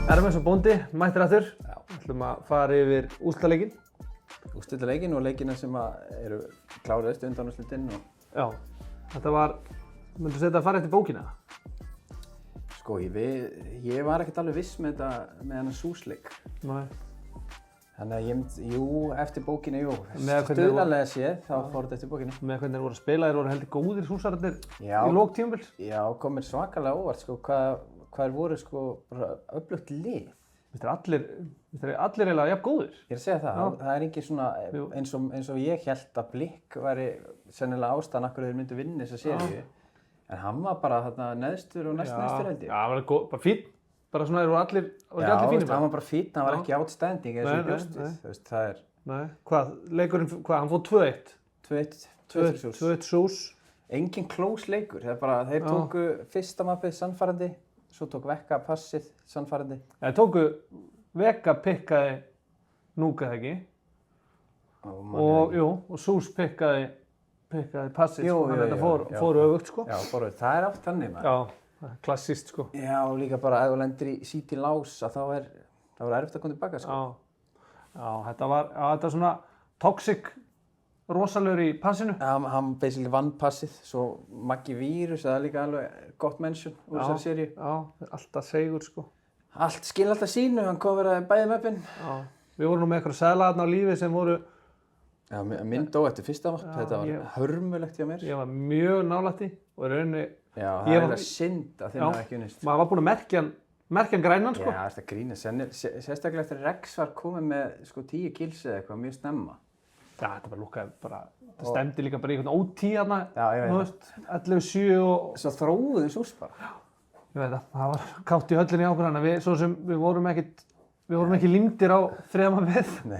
Erum eins og bóndi, mættir aftur. Við ætlum að fara yfir úrslitaleikinn. Úrslitaleikinn og leikina sem eru kláraðist undanúrslitin. Já, þetta var, myndu segja þetta að fara eftir bókina? Sko, ég var ekkert alveg viss með þennan súsleik. Nei. Þannig að ég myndi, jú, eftir bókina, jú. Stuðlalega séð, þá fór þetta eftir bókina. Með hvernig þeir voru að spila, þeir voru heldur góðir súsararnir Já. Í lok tímabils. Já, kom mér svakalega óvart, sko, hvað þeir voru, sko, bara öflugt lið. Þeir allir eiginlega jafn góðir. Ég er að segja það, það er engin svona, eins og ég hélt að Blikk væri sennilega ástæðan af hverju þeir myndu vinna þessa seríu. En hann var bara þarna neðstur og næstneðstur held ég. Já, hann var góð, bara fínn. Bara svona, þeir voru allir fínir. Já, hann var bara fínn, hann var ekki outstanding eins og í bjóstið. Þú veist, það er... Nei, leikurinn, hann fór 2-1. 2-1 sús. Engin close leikur, það er bara, þeir tóku fyrsta mappið sannfærandi, svo tók Vekka passið sannfærandi. Þeir tóku, Vekka pikkaði Núka ekki. Og Sús pikkaði passið, sko, þannig að þetta fór öfugt, sko. Já, fór öfugt, það er oft þannig, maður. Já, klassískt, sko. Já, og líka bara ef þú lendir í síti lás, að þá er erfitt að koma tilbaka, sko. Já, þetta var svona toxic, rosalegur í passinu. Já, hann basically vann passið, svo Maggi Vírus, það er líka alveg gott mention úr þessari seríu. Já, alltaf segur, sko. Allt skil alltaf sínu, hann koferaði bæði möppin. Já, við vorum nú með eitthvað seðla þarna á lífi sem voru... Já, minn dó eftir fyrsta mapp, þetta var hörmulegt hjá mér. Ég var mjög nálægt í og í rauninni... Já, það er synd að þeim hafi ekki unnist. Maður var búinn að merkja hann grænan, sko. Já, þetta grínast. Sérstaklega eftir að Rex var komið með sko 10 kills eða eitthvað mjög snemma. Já, þetta bara lúkkaði bara, það stemdi líka bara í einhvern OT þarna. Já, ég veit það. 11-7 og... Svo þróuðu Sús bara. Ég veit það var kátt í höllinni á okkur hann að við vorum ekki límdir á þriðja við. Nei,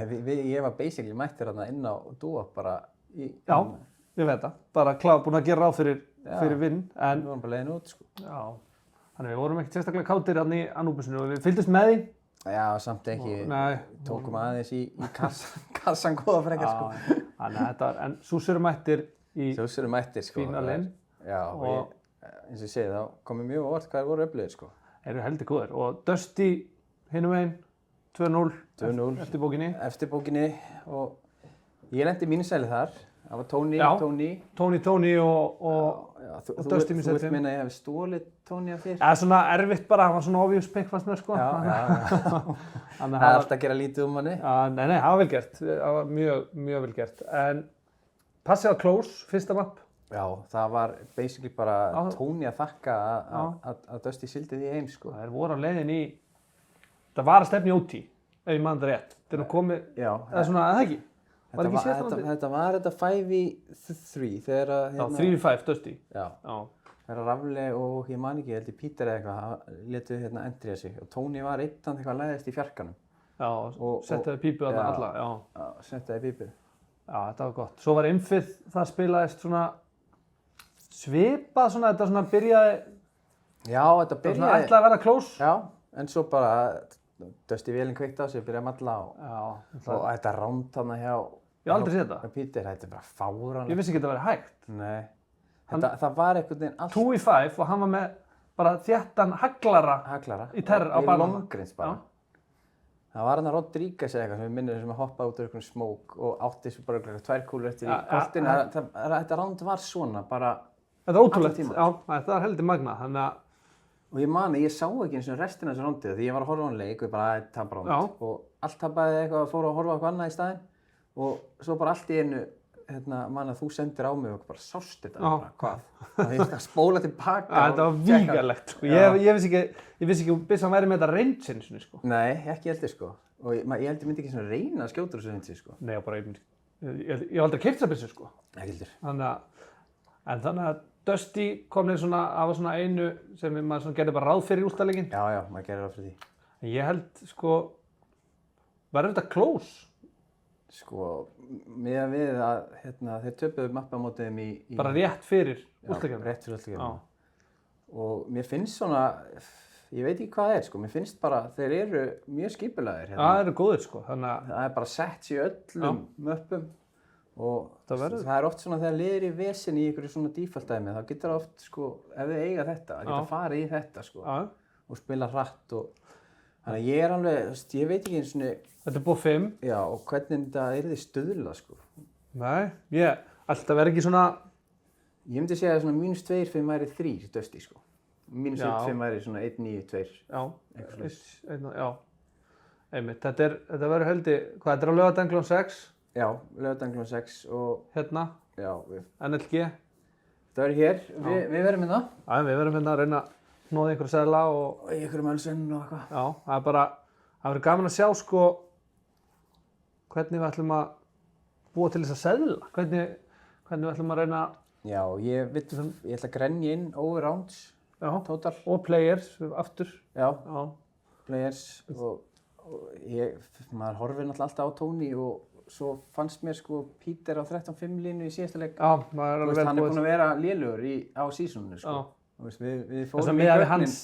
ég var basically mættur þarna inn á dúa bara í... Já, ég veit það. Bara búinn að gera ráð fyrir vinn. Við vorum bara leiðin út, sko. Já, þannig við vorum ekkert sérstaklega kátir þarna í Anubisinu og við fylgdust með því. Já, samt ekki. Tókum aðeins í kassan góða frekar, sko. Þannig að þetta var, en Sús eru mættir í fínalinn. Já, og eins og ég segi, þá komið mjög óvart hvað þeir voru öflugir, sko. Þeir eru heldur góðir og Dusty hinum megin 2-0 eftir bókinni og ég lendi mínusæli þar. Það var Tony og Dusty mín setjum. Þú veit minna að ég hef stólið Tony af þér? Það er svona erfitt bara, hann var svona obvious pick fannst mér, sko. Já. Það er alltaf að gera lítið hann. Nei, það var vel gert. Það var mjög vel gert. En passið á close, fyrsta mapp. Já, það var basically bara Tony að þakka að Dusty sildi því heim, sko. Það voru á leiðin í, það var að stefna í OT, ef ég man það rétt. Það er nú komið, eða svona, eða ekki? Þetta var þetta 5-3 þegar að... Já, 3-5 Dusty. Já. Þegar Rafli og ég man ekki, ég held ég Peter eða eitthvað, létu endrýja sig. Og Tony var einn eitthvað læðist í fjarkanum. Já, og settaði pípu þarna alla, Já, settaði pípu. Já, þetta var gott. Svo var Imfið, það spilaðist svona svipað svona, þetta svona byrjaði... Já, þetta byrjaði... Svona ætlaði að vera close. Já, en svo bara Dusty vélinn kveikt á sig, byrjaði að malla og þetta ránd þarna hjá... Ég hef aldrei séð þetta. Peter, þetta er bara fáránlegt. Ég vissi ekki að þetta væri hægt. Nei. Það var einhvern veginn allt... 2-5 og hann var með bara þéttan haglara í terr á barnum. Í longrins bara. Það var hann að Rodríguez eða eitthvað sem við minnum sem að hoppa út úr einhvern smók og átti svo bara 2 kúlur eftir í koltinu. Þetta ránd var svona bara... Þetta er ótrúlegt. Já, þetta var heldur magna. Og ég mani, ég sá ekki eins og restina af þessu rándið því ég var að horfa á hann leik og ég bara tapa ránd. Og allt tapaði eitthvað, fór að horfa á eitthvað annað í staðinn. Og svo bara allt í einu, man að þú sendir á mig og bara sást þetta. Bara, hvað? Það hefði spólað tilbaka. Þetta var vígalegt, sko. Ég vissi ekki byssan væri með þetta range-inu, sko. Nei, ekki heldur, sko. Og ég held ég myndi ekki svona reyna að skjóta þessu range, sko. Nei, bara ég hef aldrei keypt þessa byssu, sko. Ekki heldur. Þannig að Dusty kom niður svona, það var svona einu sem maður gerði bara ráð fyrir í úrslitaleikinn. Já, maður gerði ráð fyrir því. En ég held, sko, var þetta close? Sko, miðað við að þeir töpuðu mappamótið þeim í... Bara rétt fyrir úrslitaleikinn? Já, rétt fyrir úrslitaleikinn. Og mér finnst svona, ég veit ekki hvað það er, sko, mér finnst bara, þeir eru mjög skipulagðir. Það eru góðir, sko, þannig að... Það er bara sett í öllum möppum. Og það er oft svona þegar liður í vesen í einhverju svona default dæmi, þá getur það oft, sko, ef þið eiga þetta, það getur farið í þetta, sko, og spila hratt og Þannig að ég alveg, þú veist, ég veit ekki einu svona, Þetta búið 5. já, og hvernig þetta yrði stuðlað, sko. Nei, alltaf verið ekki svona... Ég myndi segja að svona -2, 5 væri 3 Dusty, sko. -1, Já. 5 væri svona 1, 9, 2. Já, einmitt. Þetta verður heldi, hvað, þetta er á laugardaginn klukkan 6, Já, laugardaginn klukkan 6 og, hérna, já, NLG. það verður hér, við verðum hérna. Við verðum hérna að reyna að hnoða einhverja seðla og Og í einhverjum ölsinn og eitthvað. já, það verður gaman að sjá sko hvernig við ætlum að búa til þess að seðla, hvernig við ætlum að reyna Já, ég ætla að grenja inn over rounds, total. og players aftur. Já, Já, players og maður horfir náttúrulega alltaf á Tony og svo fannst mér sko Peter á 13-5 línu í síðasta leik. já, maður er Þú alveg veist, hann er vel búinn að vera lélugur á sísoninu sko. Já. Þú veist, við Þess fórum að í miðað við gögnin. hans,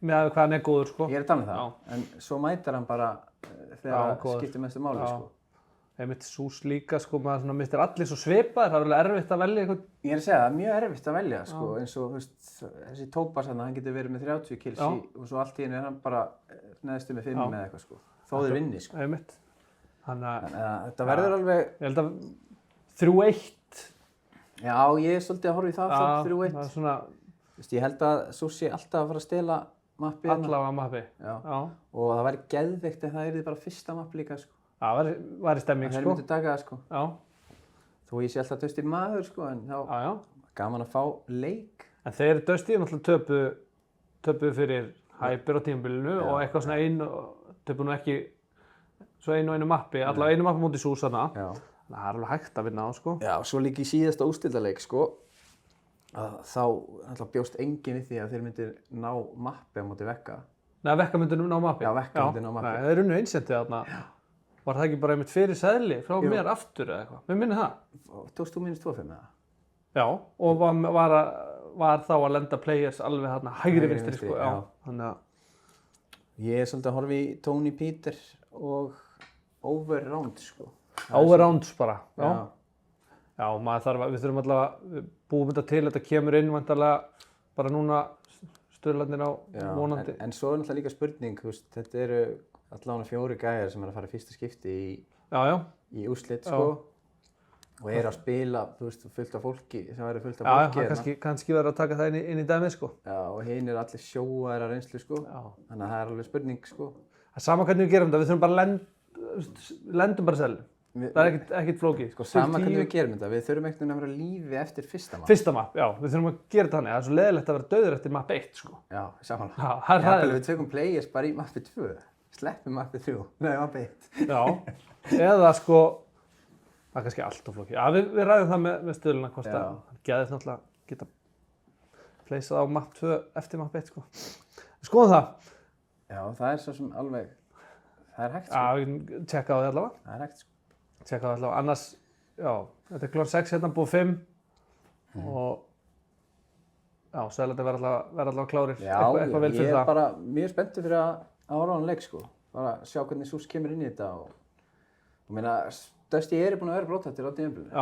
miðað við hvað hann er góður sko. Ég er að tala um það, Já. en svo mætar hann bara þegar það góður. skiptir mestu máli Já. sko. Einmitt Sús líka sko, maður svona mistir allir svo svipaðir, það er alveg erfitt að velja eitthvað. Ég er að segja það, er mjög erfitt að velja sko, eins og þú veist, þessi Tópas hann getur verið með 30 kills og svo allt í einu er hann bara neðstu með 5 eða eitthvað sko. Þó þeir vinni sko. Einmitt. Þannig að Þetta verður alveg... ég held að 3-1. Já, ég er svolítið að horfa í það, Já, 3-1. það er svona Ég held að Sús sé alltaf að fara að stela mappi hérna. allavega mappi. Já. Já. Og það væri geðveikt ef það yrði bara fyrsta mapp líka sko. Það væri stemming Það sko. myndi taka það sko. Já, Þó ég sé alltaf Dusty maður sko, en þá já. gaman að fá leik. En þeir Dusty náttúrulega töpuðu fyrir Hyper á tímabilinu og eitthvað svona töpuðu nú ekki svo einu mappi, allavega einu mappi mútið Sús þarna. Já. Þannig að það er alveg hægt að vinna á sko. Já, svo líka í síðasta úrslitaleik sko, að þá alltaf bjóst enginn við því að þeir myndir ná mappi á móti Vekka. Nei, Vekka myndi ná mappi. Já, Vekka myndi ná mappi. Nei, þeir unnu einsendið þarna. Var það ekki bara einmitt fyrir seðli frá mér aftur eða eitthvað? Mér minni það. Tókst þú -2-5 eða? Já, og var þá að lenda players alveg þarna hægri vinstri sko. Já. Þannig að Ég er svolítið að horfa í Tony Peter og over round sko. overrounds bara. Já. Já, við þurfum allavega, við búum þetta til, þetta kemur inn vantarlega bara núna stöðlarnir á vonandi. En svo er náttúrulega líka spurning, þú veist, þetta eru allavega 4 gæjar sem er að fara í fyrsta skipti í úrslit sko. Og eru að spila, þú veist, fullt af fólki, sem verður fullt af fólki hérna. Já, kannski verður að taka það inn í dæmið sko. Já, og hinn eru allir sjóaðir að reynslu sko. Þannig að það er alveg spurning sko. Það er sama hvernig við gerum þetta, við þurfum bara lendum bara seðlum. Það er ekkert flókið. Sko, sama hvernig við gerum þetta, við þurfum einhvern veginn að vera lífi eftir fyrsta mapp. Fyrsta mapp, já, við þurfum að gera þetta þannig. Það er svo leiðilegt að vera dauður eftir mapp 1 sko. Já, samanlega. Já, það er hræðilegt. Við tökum players bara í mappi 2, sleppum mappi 3, nei mappi 1. Já, eða sko, það er kannski allt of flókið. Já, við ræðum það með stöðluna hvort að hann geðist náttúrulega geta pleysað á mapp 2 eftir mapp 1 sko. Við skoðum það. Já, það er svo sem alveg, það er hægt sko. Já, við tjekka á því allavega. Það er hægt sko. Tjekka á því allavega, annars, já, þetta er klón 6 hérna, búið 5 og já, seðlarnir verða allavega klárir. Já, eitthvað vel fyrir ég það. er bara mjög spenntur fyrir að horfa á hann leik sko. Bara sjá hvernig Sús kemur inn í þetta og meina, Dusty er búinn að vera brothættir á tímabilinu og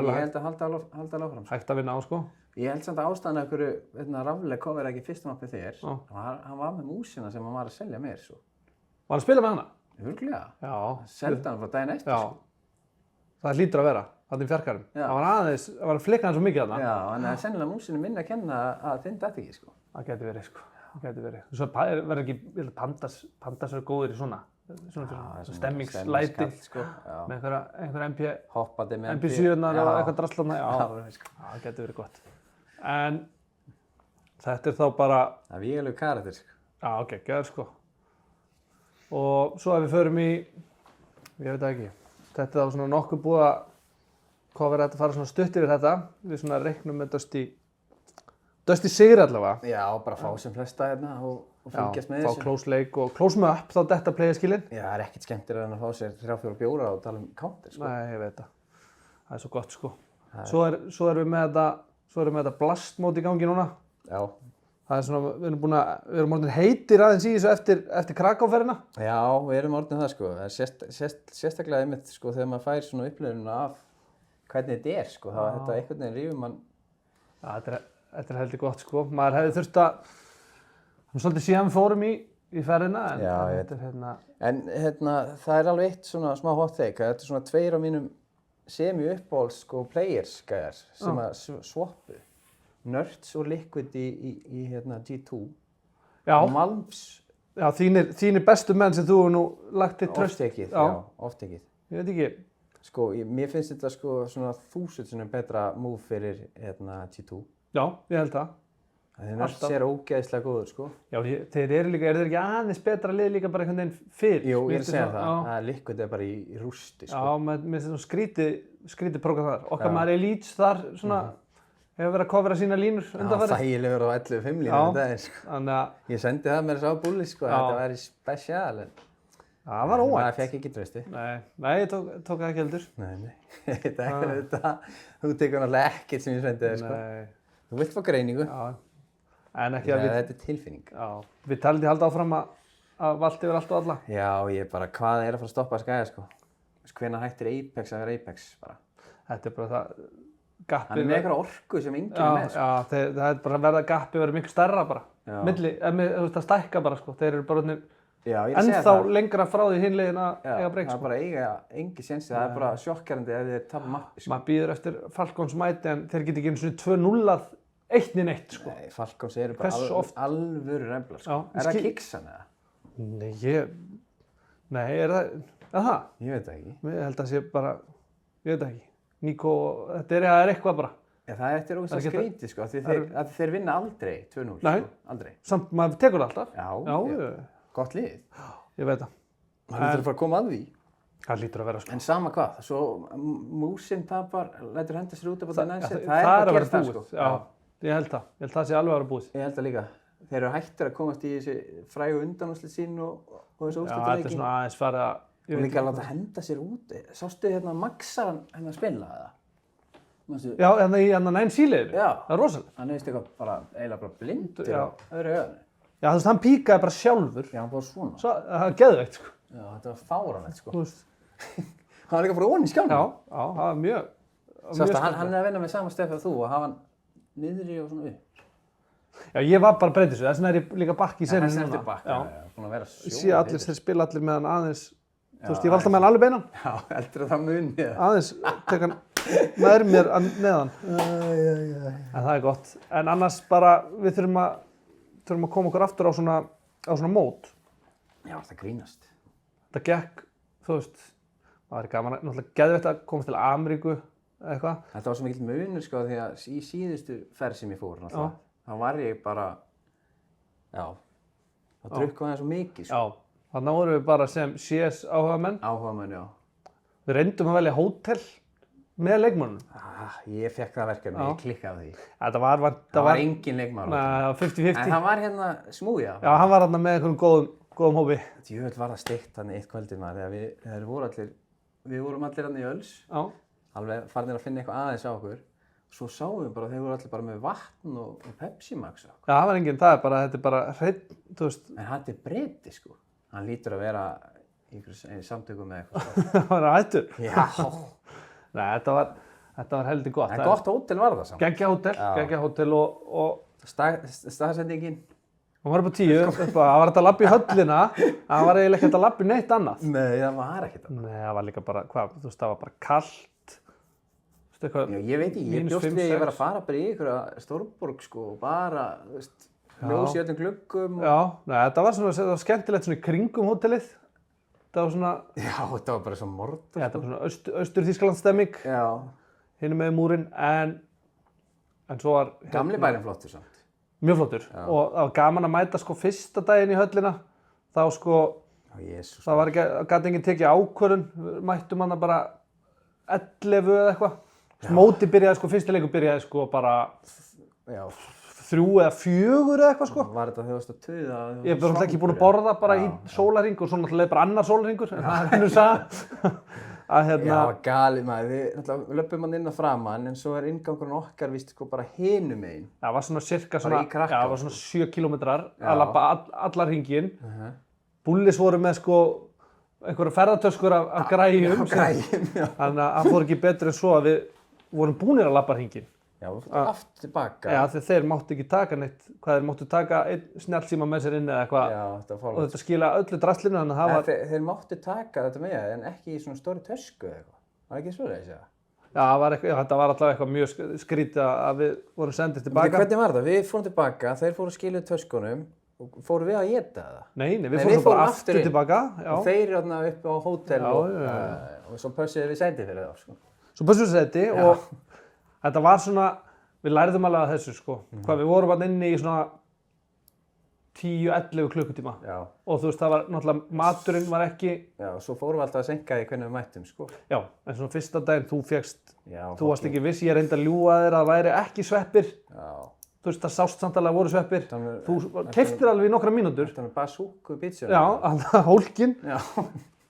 ég held að halda alveg áfram. Hægt að vinna á sko. Ég held samt að ástæðan af hverju Rafle cover ekki fyrsta mappi þér. Hann var með músina sem hann var að selja mér svo. Var hann að spila með hana? Örugglega. Já. Seldi hann frá daginn eftir sko. Það hlýtur að vera, þarna í fjarkarum. Það var að flikka hann svo mikið þarna. Já, en það er sennilega músinu minna að kenna að þinn dætt ekki sko. Það gæti verið sko, það gæti verið. Svo verður ekki, pandas eru góðir í svona stemmingslæti sko. Með einhver hoppandi með MP7-nar og eitthvað drastlana. Já, það gæti verið gott. En þetta er þá bara... Það er vígalegu karakter sko. Já, geggjaður sko. Og svo ef við förum í, ég veit ekki, þetta er þá svona nokkuð búið að kofera þetta, fara svona stutt yfir þetta. Við svona reiknum með Dusty sigri allavega. Já, bara fá sem flesta hérna og fylgjast með þessu. Fá close leik og close með upp þá detta playerskillin. Já, það er ekkert skemmtilega en að fá sér 3-4 bjóra og tala um counter sko. Nei, ég veit það. Það er svo gott sko. Svo erum við með þetta blast mót í gangi núna. Já. Það er svona, við erum orðin heitir aðeins í þessu eftir Krakow-ferðina. Já, við erum orðin það sko. Það er sérstaklega einmitt sko þegar maður fær svona upplifunina af hvernig þetta er sko. Það var þetta einhvern veginn rífur mann. Já, þetta er heldur gott sko. Maður hefði þurft að, svolítið síðan við fórum í í ferðina en, Já, en ég þetta hérna... En það er alveg eitt svona smá hot take, að þetta er svona 2 af mínum semi-uppáhalds sko players gæjar sem að swappu. Nerds og Liquid í G2. Já. Og Malms. Já, þínir bestu menn sem þú hefur nú lagt þitt tröst. Oft tekið. Ég veit ekki. Sko, mér finnst þetta sko svona 1000 sinnum betra move fyrir G2. Já, ég held það. Þeir Nerds er ógeðslega góður sko. Já, þeir eru ekki aðeins betra lið líka bara einhvern veginn fyrr? Jú, ég er að segja það. Liquid er bara í rústi sko. Já, með svona skrítið prógram þar. Okkar maður Elites þar svona hefur verið að kofra sína línur undanfarið. Já, þægilegur á 11-5 línur daginn sko. Þannig að... Ég sendi það með þess að búli sko, þetta væri spesial. Það var óvænt. Það fekk ekki trausti. Nei, ég tók það ekki heldur. Nei, ég veit ekki þetta. Þú tekur náttúrulega ekkert sem ég sendi þér sko. Þú vilt fá greiningu. Já. En ekki að við... Þetta er tilfinning. Já. Við taldi halda áfram að valda yfir allt og alla. Já, ég bara, hvað er að fara að stoppa að skæja sko? Hvenær hættir Apex að vera Apex bara? Þetta er bara það... Hann er með eitthvað orku sem enginn er með sko. Já, það er bara að verða gappi verið miklu stærra bara. Milli, þú veist að stækka bara sko. Þeir eru bara ennþá lengra frá því hinliðin að eiga breyk sko. Það er bara eiga engi sénsi, það er bara sjokkærandi ef þeir tapa mappi sko. Maður býður eftir Falcons mæti en þeir geta ekki einu svona 2-0 1-1 sko. Nei, Falcons eru bara alvöru remblar sko. Er það kiksan eða? Nei, er það? Ég veit það ekki. Ég held að sé bara, ég veit það ekki. Nico, þetta er eitthvað bara. Já, það er ógeðslega skrítið sko, því þeir vinna aldrei 2-0 sko, aldrei. Samt maður tekur það alltaf. Já, gott lið. Ég veit það. Það lítur að fara að koma að því. Það lítur að vera sko. En sama hvað, svo músin tapar, lætur henda sér út af þetta næst, það er að vera búið. Sko. Já, ég held það sé alveg að vera búið. Ég held það líka. Þeir eru hættir að komast í þessi frægu undanúrslit sín og þessu úrslitaleiki. Já, þetta er svona aðeins farið að... Og líka að láta henda sér út. Sástu Maxaran spila það? Já, í Nine Sea-liðinu. Já. Það er rosalega. Hann veist eitthvað eiginlega bara blindur á öðru öðinu. Já, þú veist, hann píkaði bara sjálfur. Já, hann bara svona. Það var geðveikt, sko. Já, þetta var fáránlegt, sko. Þú veist. Hann var líka bara ofan í skjánum. Já, það var mjög... Sástu, hann er að vinna með sama stef að þú og hafa hann niðri og svona upp. Já, ég var bara breytið svo. Þess vegna er ég líka bakki í seninu núna. Þess vegna er bakki, búin að vera sjóð. Ég sé allir þeir spila allir með hann aðeins. Þú veist, ég valda með hann alveg beinan. Já, heldur það muni. Aðeins, tek hann með mér neðan. En það er gott. En annars bara, við þurfum að koma okkur aftur á svona mót. Já, það grínast. Það gekk, þú veist, það var gaman, náttúrulega geðveikt að komast til Ameríku eða eitthvað. Þetta var svo mikill munur sko, því að í síðustu ferð sem ég fór náttúrulega, þá var ég bara, þá drukkaði það svo mikið sko. Já, þannig vorum við bara sem CS áhugamenn. Áhugamenn, já. Við reyndum að velja hótel með leikmönnum. Ég fekk það verkefni, ég klikkaði því. Það var engin leikmaður. Nei, 50-50. En það var Smúja. Já, hann var með einhverjum góðum hópi. Djöfull var það steikt þannig eitt kvöldið maður, þegar við vorum allir í Öls, alveg farnir að finna eitthvað aðeins á okkur. Svo sáum við bara, þeir voru allir bara með vatn og Pepsi Max. Já, það var enginn, þetta er bara hreinn, þú veist. En hann er breyti sko, hann lítur að vera í samtökum með eitthvað. Það var hættur. Já. Nei, þetta var heldur gott. En gott hótel var það samt. Geggja hótel og staðsendingin. Hann var upp á 10, hann var hægt að labba í höllina, hann var eiginlega ekkert að labba í neitt annað. Nei, það var ekkert annað. Nei, það var líka bara, þú veist, það var bara kallt. Já, ég veit ekki, ég bjóst við að ég var að fara bara í einhverja stórborg sko, og bara, þú veist, ljós í öllum gluggum. Já, þetta var skemmtilegt svona í kringum hótelið. Það var svona... Já, þetta var bara svo mord. Já, þetta var svona Austur-Þýskalandsstemming. Já. Hinum með múrinn, en svo var... Gamli bærinn flottur samt. Mjög flottur. Já. Og það var gaman að mæta sko fyrsta daginn í höllina. Þá sko... Það var ekki, gat enginn tekið ákvörðun. Mættum hana bara 11 eða eitthvað. Mótið byrjaði sko, fyrsti leikur byrjaði sko bara 3 eða 4 eða eitthvað sko. Var þetta þegar þú varst að tuða? Ég var ekki búin að borða bara í sólarhring og svo náttúrulega bara annar sólarhringur. En það er hennu sagði. Já, galið maður. Við löpum hann inn að framan en svo er inngangurinn okkar víst sko bara hinum megin. Það var svona cirka svona, það var svona 7 kilometrar að labba allar hringinn. Bullis voru með sko einhverja ferðartöskur af græjum. Já, Þannig að það fór ekki betur en svo að við vorum búnir að labba hringinn. Já, aftur tilbaka. Já, því þeir máttu ekki taka neitt, þeir máttu taka einn snjallsíma með sér inn eða eitthvað. Já, þetta var Og fáránlegt. þetta skila öllu draslinu, þannig að það var... Þeir máttu taka þetta með en ekki í svona stóri tösku eða eitthvað. Var ekki svoleiðis, já? Já, þetta var allavega eitthvað mjög skrítið að við vorum sendið tilbaka. Hvernig var þetta? Við fórum tilbaka, þeir fóru að skilja töskunum og fóru við að éta það? Nei, við fórum bara aftur tilbaka. Já. Og þeir eru upp á hótel og svo pössuðu við sæti fyrir þá, sko. Svo pössuðu við sæti og þetta var svona, við lærðum alveg að þessu, sko. Hvað við vorum bara inni í svona 10-11 klukkutíma. Já. Og þú veist, það var náttúrulega, maturinn var ekki... Já, svo fórum við alltaf að senka því hvernig við mættum, sko. Já, en svona fyrsta daginn, þú varst ekki viss, ég reyndi að ljúga þér að það væri ekki sveppir. Já. Þú veist, það sást samt alveg að voru sveppir. Þú keyptir alveg í nokkra mínútur. Þetta var bazooka pizza. Já, hólkin. Já.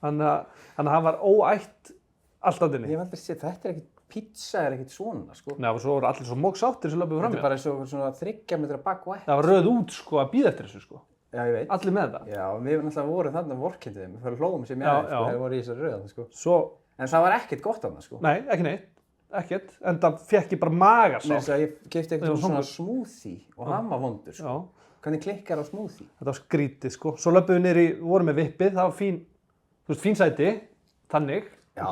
Þannig að það var óætt alltaf inni. Ég hef aldrei séð, þetta er ekkert, pizza er ekkert svona, sko. Nei, og svo voru allir svo móksáttir sem löpuðu fram í. Þetta er bara eins og svona 3 metra bakvætt. Það var röð út, sko, að bíða eftir þessu, sko. Já, ég veit. Allir með það. Já, við náttúrulega vorum þarna vorkenndið þeim. Við hlógum sem ég aðeins, sko, þegar voru í þessari röð, sko. Svo... En það var ekkert gott af það, sko. Nei, ekki neitt. Ekkert. En það fekk ég bara magarsál. Nei, ég keypti eitthvað svona smoothie og hann var vondur, sko. Hvernig klikkar á smoothie? Þetta var skrítið, sko. Svo löpuðu niður vorum með vippið. Það var fín, þú veist, fín sæti, þannig. Já,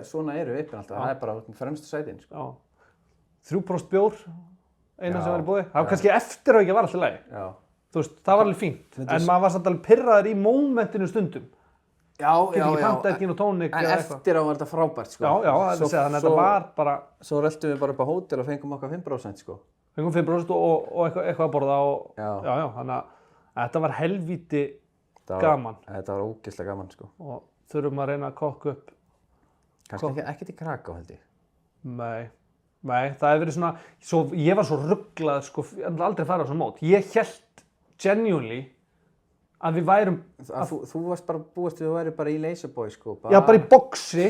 svona eru vippin alltaf. Það er bara fremstu sætin, sko. 3% bjór, eina sem var í boði. Það var kannski eftir að ekki var alltaf í lagi. Já. Þú veist, það var alveg fínt. En maður var samt alveg pirraður í mómentinu stundum. Já. Getur ekki panta tónik eða eitthvað. En eftir á var þetta frábært, sko. Já, þannig að þetta var bara... Svo röltum við bara upp á hótel og fengum okkar 5%, sko. Fengum 5% og eitthvað að borða og... Já, þannig að þetta var helvíti gaman. Þetta var ógeðslega gaman, sko. Og þurfum að reyna að kokka upp. Kannski ekki til Kraká, held ég. Nei, það hefur verið svona... Ég var svo rugglað, sko, ég hef aldrei farið á svona mót. Ég hélt genuinely að við værum... Þú varst bara búist við að væri bara í Laserboy, sko. Já, bara í boxi,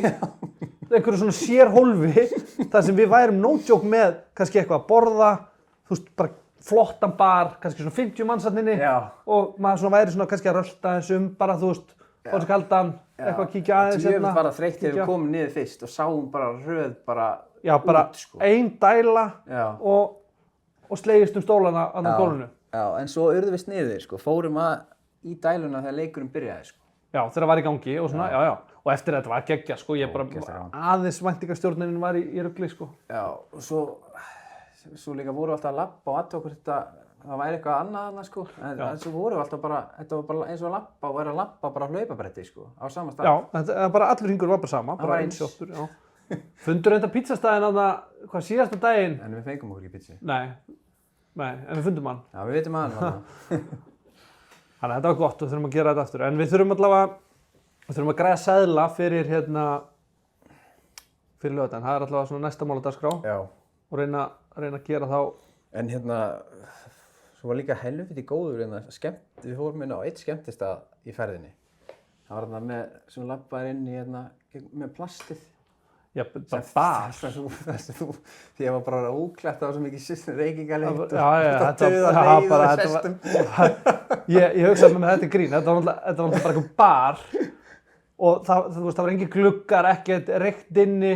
einhverju svona sérhólfi, þar sem við værum no joke með kannski eitthvað að borða, þú veist, bara flottan bar, kannski svona 50 manns þarna inni og maður svona væri svona kannski að rölta þessum, bara þú veist, fór sér kaldan, eitthvað að kíkja aðeins hérna. Ég var það þreytt þegar við komum niður fyrst og sáum bara röð bara út, sko. Ein dæla og slegist stólana á gólfinu. Já, en svo urðum við sniðir, sko, fórum í dæluna þegar leikurinn byrjaði, sko. Já, þegar það var í gangi og svona, já. Og eftir þetta var geggja, sko, ég bara aðeins væntingastjórnin var í rugli, sko. Já, og svo líka voru alltaf að labba og aðtöku þetta, það væri eitthvað annað annað, sko. En svo voru alltaf bara, þetta var bara eins og að labba og vera að labba bara á hlaupabretti, sko, á sama stað. Já, þetta bara allur hringur var bara sama, bara eins sjóttur, já. Fundur þetta pítsastæðin á það, hvað síðasta daginn? En við fengum okkur ekki pítsi. Nei, en við fundum hann. Já, við vitum að hann. Þannig að þetta var gott og við þurfum að gera þetta aftur. En við þurfum allavega, að græða seðla fyrir laugardaginn. Það er allavega svona næsta mál á dagskrá. Já. Og reyna að gera þá. En svo var líka helviti góður við fórum inn á eitt skemmtistað í ferðinni. Það var þarna með, sem labbaðir inn í með plastið. Já, bara bar. Því ég var bara óklætt á svo mikið reykingalykt og sestum. Ég hugsaði með þetta grín, þetta var náttúrulega bara eitthvað bar og það var engin gluggar, ekkert reykt inni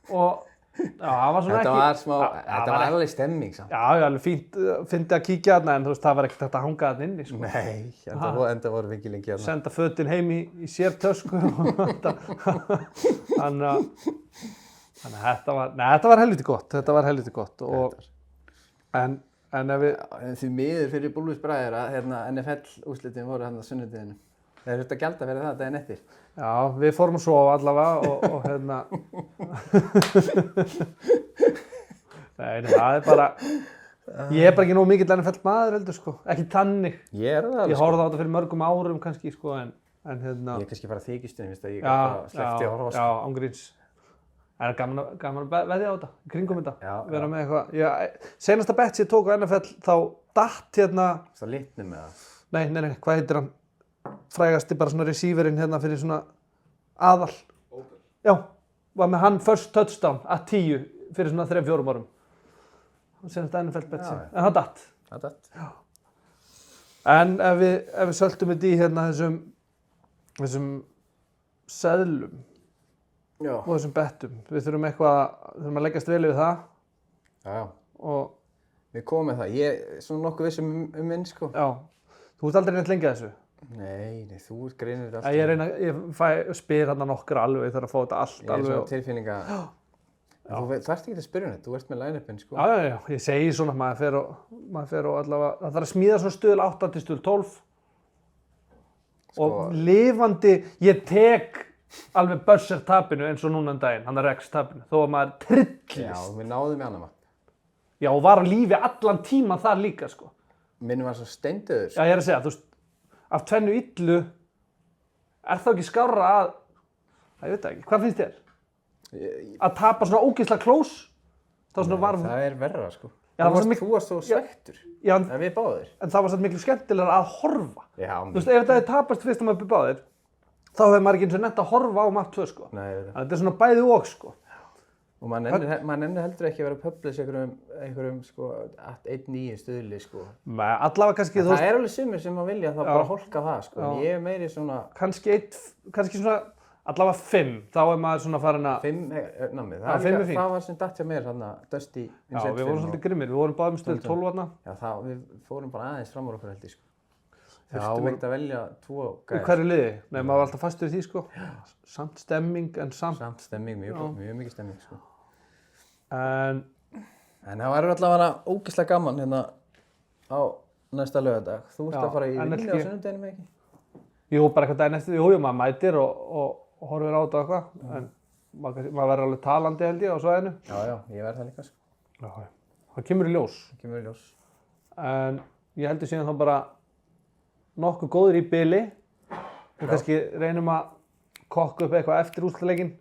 og það var svona Þetta var alveg stemming samt. Já, alveg fínt, fyndi að kíkja þarna en þú veist, það var ekkert hægt að hanga þarna inni, sko. Nei, enda voru við ekki lengi þarna. Senda fötin heim í sértösku þannig að þetta var helviti gott, en ef við... Því miður fyrir Búlfís bræður að NFL-úrslitin voru þarna sunnudaginn. Þeir þurftu að gjalda fyrir það daginn eftir. Já, við fórum að sofa allavega og Nei, það er bara... Ég er bara ekki nógu mikill NFL maður heldur, sko. Ekki tannig. Ég er það alveg, sko. Ég horfði á þetta fyrir mörgum árum kannski, sko, en Ég er kannski bara þykistunni, veist að ég bara sleppti að horfa á, sko. Já, ángríns. Það er gaman að veðja á þetta, kringum þetta. Vera með eitthvað. Seinasta bet sem ég tók á NFL, þá datt Það litnum með það? Nei, hvað heitir hann? Frægasti bara svona receiverinn fyrir svona aðal. Já, var með hann first touchdown að 10 fyrir svona 3-4 árum. Það senast NFL betsi, en það datt. Það datt. Já. En ef við söltum þetta í þessum seðlum og þessum bettum, við þurfum að leggjast vel við það Já. Og, Við komum með það. Ég er svona nokkuð viss minn, sko. já, þú ert aldrei neitt lengi að þessu. Nei, þú greinir þetta Ég spyr hann nokkra alveg, ég þarf að fá þetta allt Ég er alveg. svona tilfinninga. Þú þarft ekki að spyrja þetta, þú ert með line-upin, sko. Já, ég segi svona, maður fer og allavega, það þarf að smíða svona stuðl 8 til stuðl 12. Og lifandi, ég tek alveg Buzzer tapinu eins og núna daginn, hann Rex tapinu, þó að maður trillist. Já, við náðum í annan mapp. Já, og var á lífi allan tíman þar líka, sko. Minn var svo steindauður, sko. Já, ég er að segja, þú veist, af tvennu illu, er þá ekki skárra að, ég veit það ekki, hvað finnst þér? Að tapa svona ógeðslega close? Það er verra, sko. Já, þú varst svo svekktur, við báðir. En það var samt miklu skemmtilegra að horfa. Já, þú veist, ef þetta hefði tapast fyrst að maður báðir, þá hefði maður ekki eins og nett að horfa á mapp 2, sko. Nei, ég veit það. Þetta er svona bæði og, sko. Og maður nennir heldur ekki að vera að publish einhverjum sko, 1.9 stuðli, sko. Nei, allavega kannski, það er alveg sumir sem að vilja bara hólka það, sko. En ég er meiri svona... Kannski svona, allavega 5, þá er maður svona farin að... 5, námið, það var sem datt hjá mér, þarna, Dusty. Já, við vorum svolítið grimmir, við vorum báðum stuðl 12 þarna. Já, við fórum bara aðeins fram úr okkur held ég, sko. Þurftum ekkert að velja 2 gæðir. Úr hverju liði? Nei, maður var alltaf fastur í því, sko. Samt stemming, en samt... Samt stemming, mjög mikið stemming, sko. En það var allavega ógeðslega gaman hérna á næsta laugardag. Þú ert að fara í vinnu á sunnudeginu með ekki? Jú, bara eitthvað daginn eftir. Jú, maður mætir og horfir á þetta og eitthvað. En maður verður alveg talandi held ég á svæðinu. Já, ég verð það líka, sko. Já, það kemur í ljós. En ég heldur síðan þá bara nokkuð góður í bili. Við kannski reynum að kokka upp eitthvað eftir úrslitaleikinn.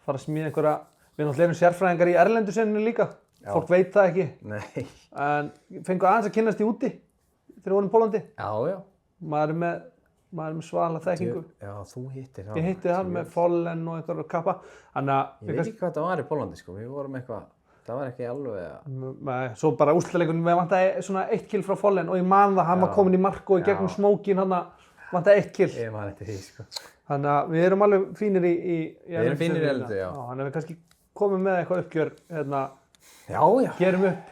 Fara að smíða einhverja... Við erum sérfræðingar í erlendusenninu líka. Já. Fólk veit það ekki. Nei. En fengu aðeins að kynnast í úti þegar við vorum í Pólandi. Já. Maður er með svala þekkingu. Já, þú hittir það. Ég hitti það með Follen og einhverja kappa. Ég veit ekki hvað það var í Pólandi, sko. Við vorum eitthvað, það var ekki alveg að... Nei, svo bara úrslitaleikunum, við vantaði svona 1 kill frá Follen og ég man það, hann var komin í mark og í gegnum smókin, hann vantaði 1 kill. Ég man eftir því, sko. Þannig að við erum alveg fínir í Við erum fínir í eldu, já. Þannig að við kannski komum með eitthvað uppgjör, hérna, já. Gerum upp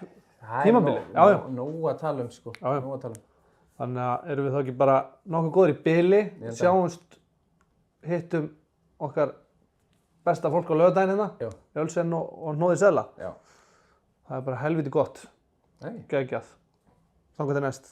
tímabilið. Nóg að tala um, sko. Nóg að tala um. Þannig að erum við þá ekki bara nokkuð góðir í bili, sjáumst, hittum okkar besta fólk á laugardaginn hérna, Ölsen og Hnoði Sela. Já. Það er bara helviti gott. Geggjað. Þangað til næst.